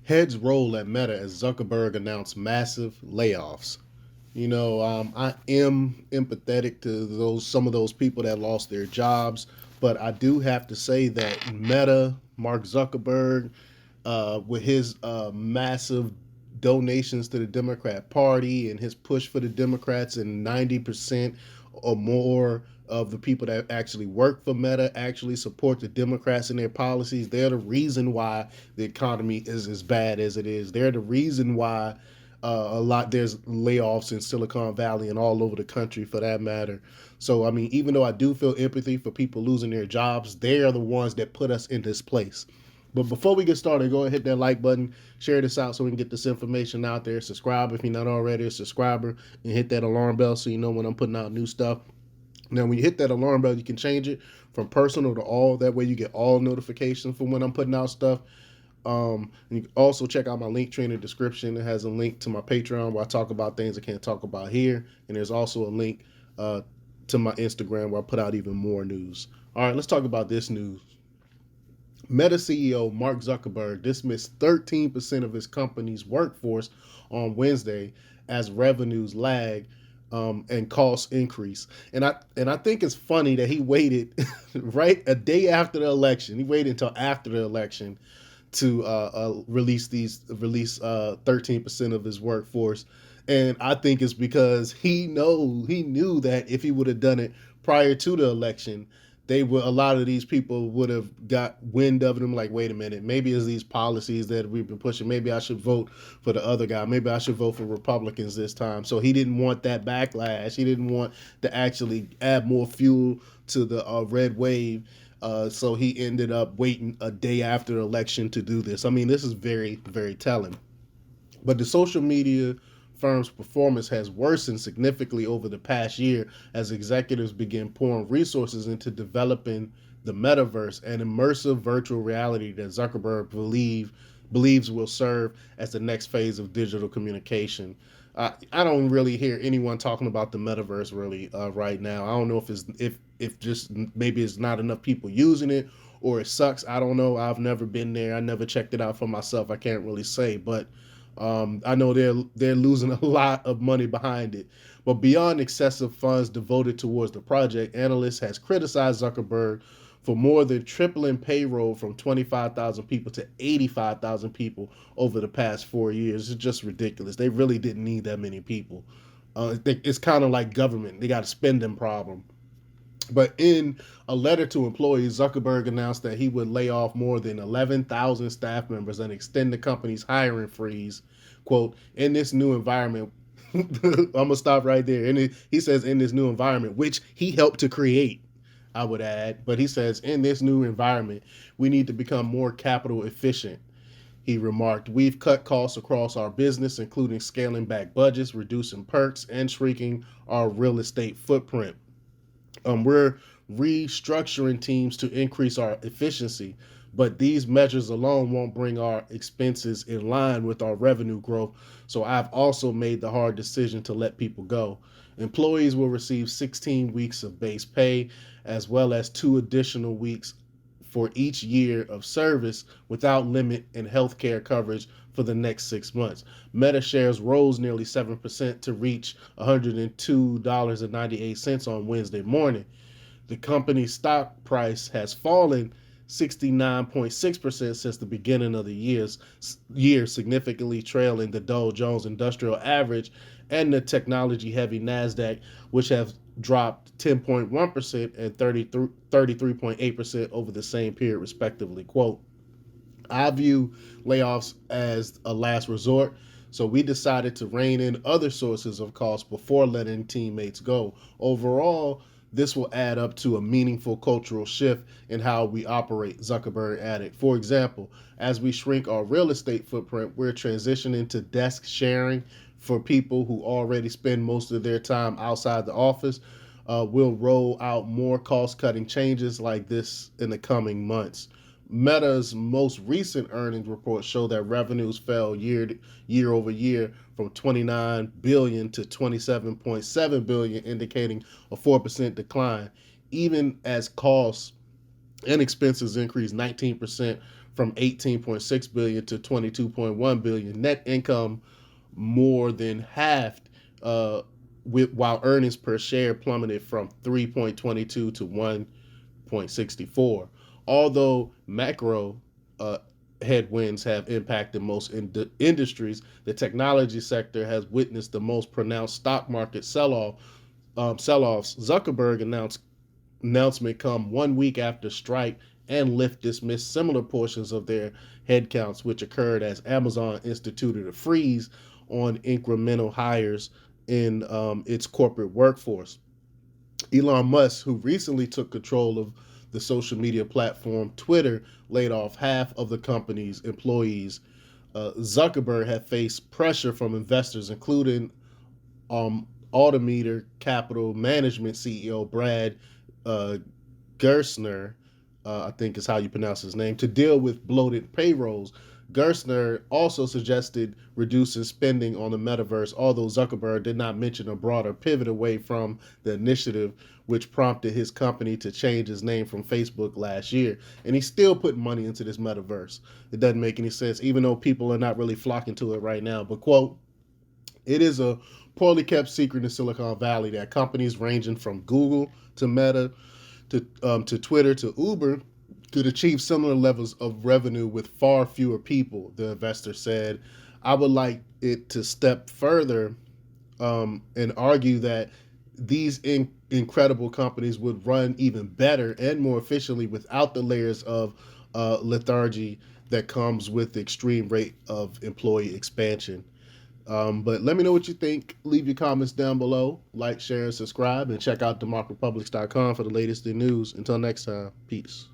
Heads roll at Meta as Zuckerberg announced massive layoffs. I am empathetic to those some of those people that lost their jobs, but I do have to say that Meta, Mark Zuckerberg, with his massive donations to the Democrat Party and his push for the Democrats, and 90% or more of the people that actually work for Meta actually support the Democrats and their policies. They're the reason why the economy is as bad as it is. They're the reason why there's layoffs in Silicon Valley and all over the country for that matter. So I mean, even though I do feel empathy for people losing their jobs, they are the ones that put us in this place. But before we get started, go ahead, hit that like button, share this out so we can get this information out there. Subscribe if you're not already a subscriber, and hit that alarm bell so you know when I'm putting out new stuff. Now, when you hit that alarm bell, you can change it from personal to all. That way, you get all notifications for when I'm putting out stuff. You can also check out my link tree in the description. It has a link to my Patreon where I talk about things I can't talk about here. And there's also a link to my Instagram where I put out even more news. All right, let's talk about this news. Meta CEO Mark Zuckerberg dismissed 13% of his company's workforce on Wednesday as revenues lag and costs increase. And I think it's funny that he waited right a day after the election. He waited until after the election to release 13% of his workforce, and I think it's because he knew that if he would have done it prior to the election, they would a lot of these people would have got wind of them. Like, wait a minute, maybe it's these policies that we've been pushing. Maybe I should vote for the other guy. Maybe I should vote for Republicans this time. So he didn't want that backlash. He didn't want to actually add more fuel to the red wave. So he ended up waiting a day after the election to do this. I mean, this is very, very telling. But the social media firm's performance has worsened significantly over the past year as executives begin pouring resources into developing the metaverse, an immersive virtual reality that Zuckerberg believes will serve as the next phase of digital communication. I don't really hear anyone talking about the metaverse really right now. I don't know if just maybe it's not enough people using it or it sucks. I don't know. I've never been there. I never checked it out for myself. I can't really say, but I know they're losing a lot of money behind it. But beyond excessive funds devoted towards the project, analysts has criticized Zuckerberg for more than tripling payroll from 25,000 people to 85,000 people over the past 4 years. It's just ridiculous. They really didn't need that many people. It's kind of like government. They got a spending problem. But in a letter to employees, Zuckerberg announced that he would lay off more than 11,000 staff members and extend the company's hiring freeze. Quote, in this new environment, I'm going to stop right there. And he says, in this new environment, which he helped to create, I would add. But he says, in this new environment, we need to become more capital efficient. He remarked, we've cut costs across our business, including scaling back budgets, reducing perks, and shrinking our real estate footprint. We're restructuring teams to increase our efficiency, but these measures alone won't bring our expenses in line with our revenue growth. So I've also made the hard decision to let people go. Employees will receive 16 weeks of base pay, as well as 2 additional weeks for each year of service without limit in healthcare coverage for the next 6 months. Meta shares rose nearly 7% to reach $102.98 on Wednesday morning. The company's stock price has fallen 69.6% since the beginning of the year, significantly trailing the Dow Jones Industrial Average and the technology-heavy Nasdaq, which have dropped 10.1% and 33.8% over the same period, respectively. Quote, I view layoffs as a last resort, so we decided to rein in other sources of cost before letting teammates go. Overall, this will add up to a meaningful cultural shift in how we operate, Zuckerberg added. For example, as we shrink our real estate footprint, we're transitioning to desk sharing for people who already spend most of their time outside the office. We'll roll out more cost-cutting changes like this in the coming months. Meta's most recent earnings report show that revenues fell year over year from 29 billion to 27.7 billion, indicating a 4% decline, even as costs and expenses increased 19% from 18.6 billion to 22.1 billion. Net income more than halved, while earnings per share plummeted from 3.22 to 1.64. Although macro uh, headwinds have impacted most industries, the technology sector has witnessed the most pronounced stock market sell-offs. Zuckerberg announcement come 1 week after strike and Lyft dismissed similar portions of their headcounts, which occurred as Amazon instituted a freeze on incremental hires in its corporate workforce. Elon Musk, who recently took control of the social media platform Twitter, laid off half of the company's employees. Zuckerberg had faced pressure from investors, including Altimeter Capital Management CEO Brad uh, Gerstner, I think is how you pronounce his name, to deal with bloated payrolls. Gerstner also suggested reducing spending on the metaverse, although Zuckerberg did not mention a broader pivot away from the initiative, which prompted his company to change its name from Facebook last year. And he's still putting money into this metaverse. It doesn't make any sense, even though people are not really flocking to it right now. But, quote, it is a poorly kept secret in Silicon Valley that companies ranging from Google to Meta to Twitter to Uber could achieve similar levels of revenue with far fewer people, the investor said. I would like it to step further and argue that these incredible companies would run even better and more efficiently without the layers of lethargy that comes with the extreme rate of employee expansion. But let me know what you think. Leave your comments down below. Like, share, and subscribe. And check out democrapublics.com for the latest in news. Until next time, peace.